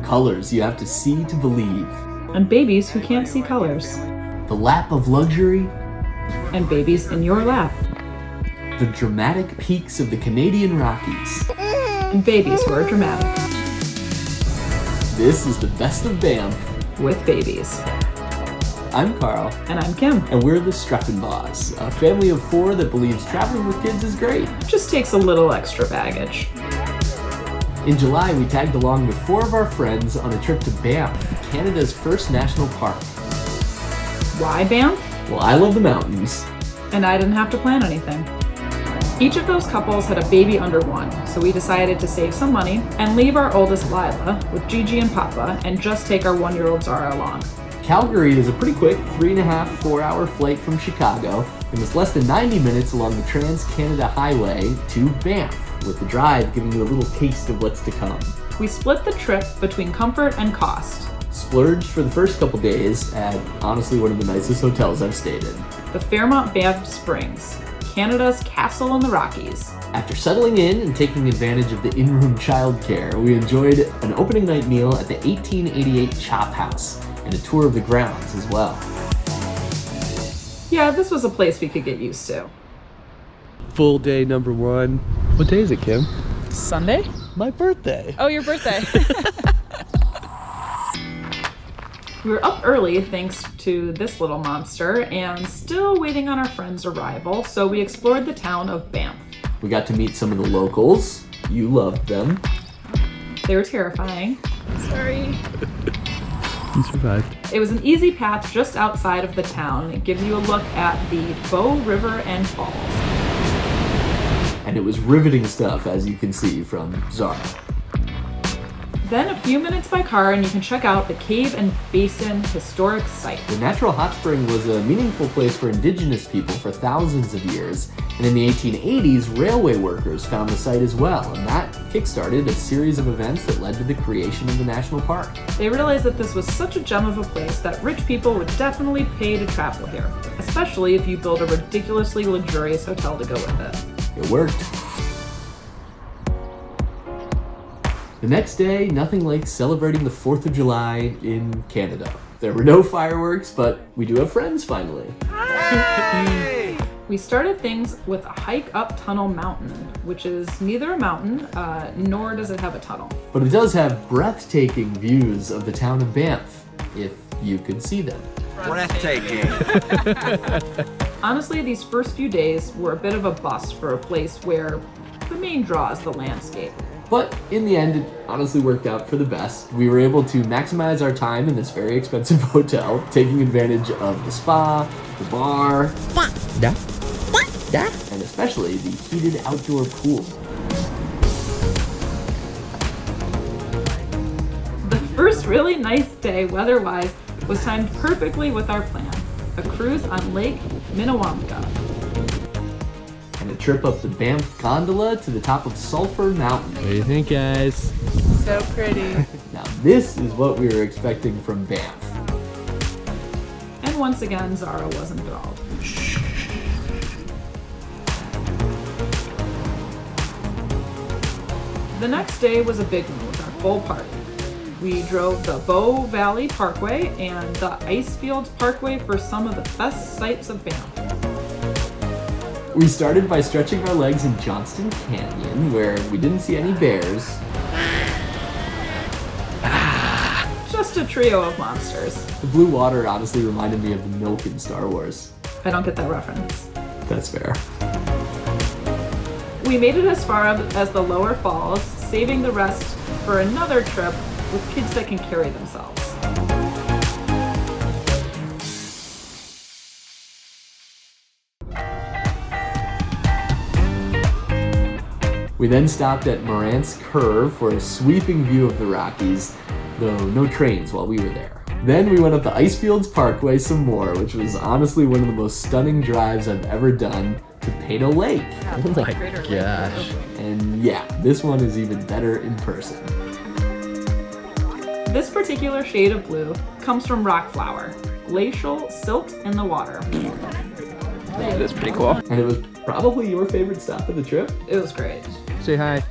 Colors you have to see to believe. And babies who can't see colors. The lap of luxury. And babies in your lap. The dramatic peaks of the Canadian Rockies. And babies who are dramatic. This is the best of Banff. With babies. I'm Carl. And I'm Kim. And we're the Streffenboss, a family of 4 that believes traveling with kids is great. Just takes a little extra baggage. In July, we tagged along with 4 of our friends on a trip to Banff, Canada's first national park. Why Banff? Well, I love the mountains. And I didn't have to plan anything. Each of those couples had a baby under 1, so we decided to save some money and leave our oldest Lila with Gigi and Papa and just take our 1-year-old Zara along. Calgary is a pretty quick 3.5-4 hour flight from Chicago, and it's less than 90 minutes along the Trans-Canada Highway to Banff, with the drive giving you a little taste of what's to come. We split the trip between comfort and cost. Splurged for the first couple days at honestly one of the nicest hotels I've stayed in. The Fairmont and Banff Springs, Canada's castle in the Rockies. After settling in and taking advantage of the in-room childcare, we enjoyed an opening night meal at the 1888 Chop House and a tour of the grounds as well. Yeah, this was a place we could get used to. Full day number 1. What day is it, Kim? Sunday? My birthday. Oh, your birthday. We were up early thanks to this little monster and still waiting on our friend's arrival, so we explored the town of Banff. We got to meet some of the locals. You loved them. They were terrifying. Sorry. You survived. It was an easy path just outside of the town. It gives you a look at the Bow River and Falls. And it was riveting stuff, as you can see from Zara. Then a few minutes by car and you can check out the Cave and Basin Historic Site. The natural hot spring was a meaningful place for indigenous people for thousands of years, and in the 1880s, railway workers found the site as well, and that kickstarted a series of events that led to the creation of the national park. They realized that this was such a gem of a place that rich people would definitely pay to travel here, especially if you build a ridiculously luxurious hotel to go with it. It worked. The next day, nothing like celebrating the 4th of July in Canada. There were no fireworks, but we do have friends finally. Hey! We started things with a hike up Tunnel Mountain, which is neither a mountain, nor does it have a tunnel. But it does have breathtaking views of the town of Banff, if you could see them. Breathtaking. Honestly, these first few days were a bit of a bust for a place where the main draw is the landscape. But in the end, it honestly worked out for the best. We were able to maximize our time in this very expensive hotel, taking advantage of the spa, the bar, and especially the heated outdoor pool. The first really nice day, weather-wise, was timed perfectly with our plan. A cruise on Lake Minnewanka. And a trip up the Banff Gondola to the top of Sulphur Mountain. What do you think, guys? So pretty. Now this is what we were expecting from Banff. And once again, Zara wasn't enthralled. The next day was a big one with our full party. We drove the Bow Valley Parkway and the Icefields Parkway for some of the best sights of Banff. We started by stretching our legs in Johnston Canyon, where we didn't see any bears. Just a trio of monsters. The blue water honestly reminded me of the milk in Star Wars. I don't get that reference. That's fair. We made it as far up as the lower falls, saving the rest for another trip with kids that can carry themselves. We then stopped at Morant's Curve for a sweeping view of the Rockies, though no trains while we were there. Then we went up the Icefields Parkway some more, which was honestly one of the most stunning drives I've ever done, to Peyto Lake. Oh my gosh. And yeah, this one is even better in person. This particular shade of blue comes from rock flower, glacial silt in the water. That's pretty cool. And it was probably your favorite stop of the trip? It was great. Say hi.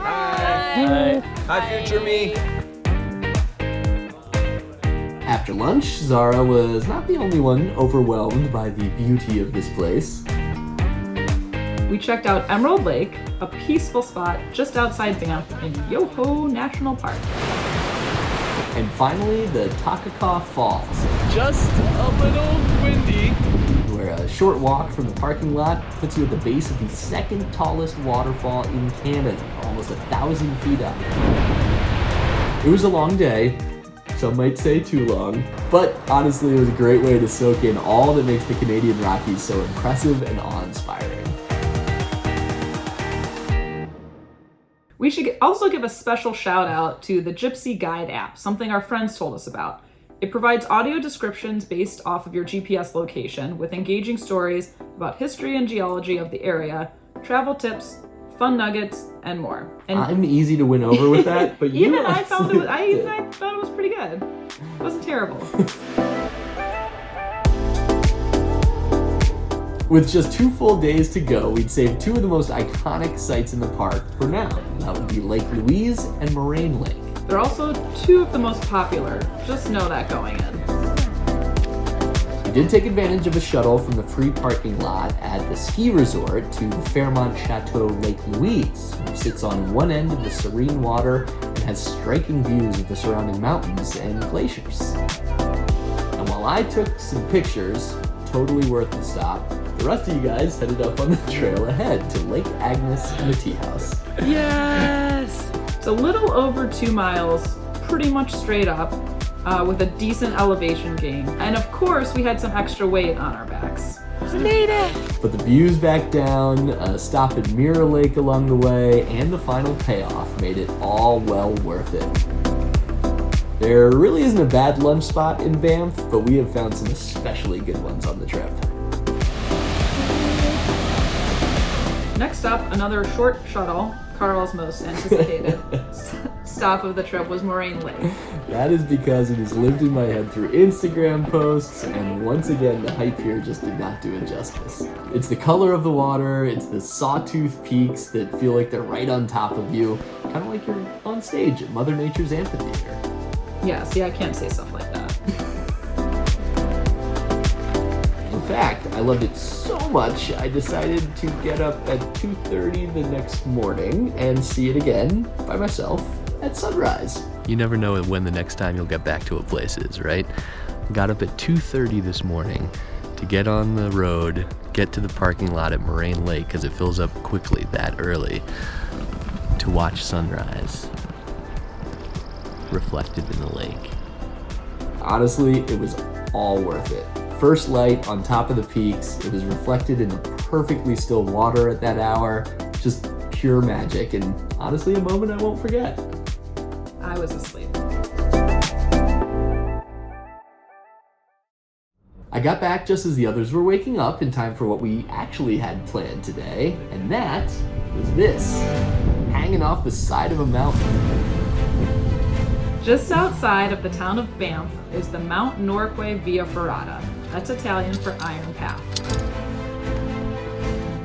Hi. Hi, future me. After lunch, Zara was not the only one overwhelmed by the beauty of this place. We checked out Emerald Lake, a peaceful spot just outside Banff in Yoho National Park. And finally, the Takakkaw Falls, Just a little windy. where a short walk from the parking lot puts you at the base of the second tallest waterfall in Canada, almost 1,000 feet up. It was a long day, some might say too long, but honestly it was a great way to soak in all that makes the Canadian Rockies so impressive and awe-inspiring. We should also give a special shout out to the Gypsy Guide app, something our friends told us about. It provides audio descriptions based off of your GPS location with engaging stories about history and geology of the area, travel tips, fun nuggets, and more. And I'm easy to win over with that, but you I thought it was pretty good. It wasn't terrible. With just 2 full days to go, we'd save 2 of the most iconic sites in the park for now. That would be Lake Louise and Moraine Lake. They're also 2 of the most popular. Just know that going in. We did take advantage of a shuttle from the free parking lot at the ski resort to the Fairmont Chateau Lake Louise, which sits on one end of the serene water and has striking views of the surrounding mountains and glaciers. And while I took some pictures, totally worth the stop, the rest of you guys headed up on the trail ahead to Lake Agnes and the tea house. Yes! It's a little over 2 miles, pretty much straight up, with a decent elevation gain. And of course, we had some extra weight on our backs. Made it! But the views back down, a stop at Mirror Lake along the way, and the final payoff made it all well worth it. There really isn't a bad lunch spot in Banff, but we have found some especially good ones on the trip. Next up, another short shuttle, Carl's most anticipated stop of the trip was Moraine Lake. That is because it has lived in my head through Instagram posts, and once again, the hype here just did not do it justice. It's the color of the water, it's the sawtooth peaks that feel like they're right on top of you, kind of like you're on stage at Mother Nature's amphitheater. Yeah, see, I can't say stuff like that. In fact, I loved it so much, I decided to get up at 2:30 the next morning and see it again by myself at sunrise. You never know when the next time you'll get back to a place is, right? Got up at 2:30 this morning to get on the road, get to the parking lot at Moraine Lake because it fills up quickly that early, to watch sunrise reflected in the lake. Honestly, it was all worth it. First light on top of the peaks, it was reflected in the perfectly still water at that hour. Just pure magic, and honestly a moment I won't forget. I was asleep. I got back just as the others were waking up in time for what we actually had planned today, and that was this, hanging off the side of a mountain. Just outside of the town of Banff is the Mount Norquay Via Ferrata. That's Italian for Iron Path.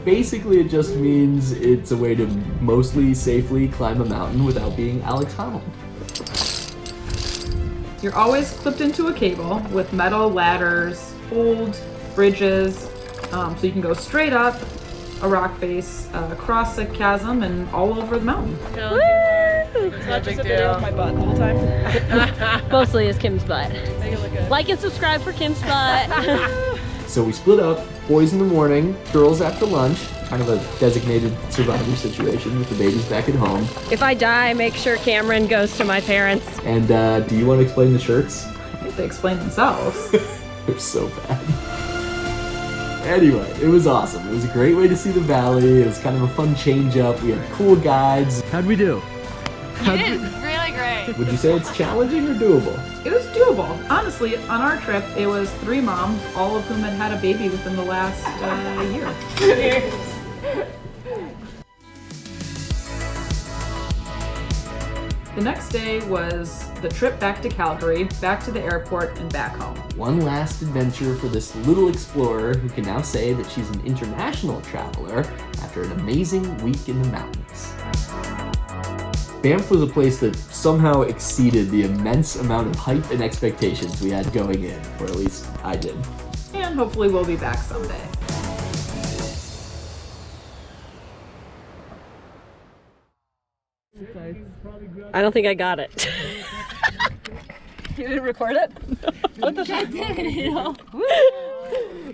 Basically, it just means it's a way to mostly safely climb a mountain without being Alex Honnold. You're always clipped into a cable with metal ladders, holds, bridges, so you can go straight up a rock face, across a chasm, and all over the mountain. It's not just a video of my butt the whole time. Mostly is Kim's butt. Like and subscribe for Kim's butt. So we split up, boys in the morning, girls after lunch, kind of a designated survivor situation with the babies back at home. If I die, make sure Cameron goes to my parents. And do you want to explain the shirts? I think they explain themselves. They're so bad. Anyway, it was awesome. It was a great way to see the valley. It was kind of a fun change up. We had cool guides. How'd we do? You did really great. Would you say it's challenging or doable? It was doable. Honestly, on our trip, it was 3 moms, all of whom had had a baby within the last year. The next day was the trip back to Calgary, back to the airport, and back home. One last adventure for this little explorer who can now say that she's an international traveler after an amazing week in the mountains. Banff was a place that somehow exceeded the immense amount of hype and expectations we had going in, or at least I did. And hopefully we'll be back someday. I don't think I got it. You didn't record it? What the fuck?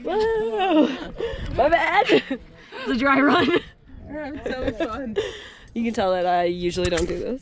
Whoa! My bad! It's a dry run. I'm so fun. You can tell that I usually don't do this.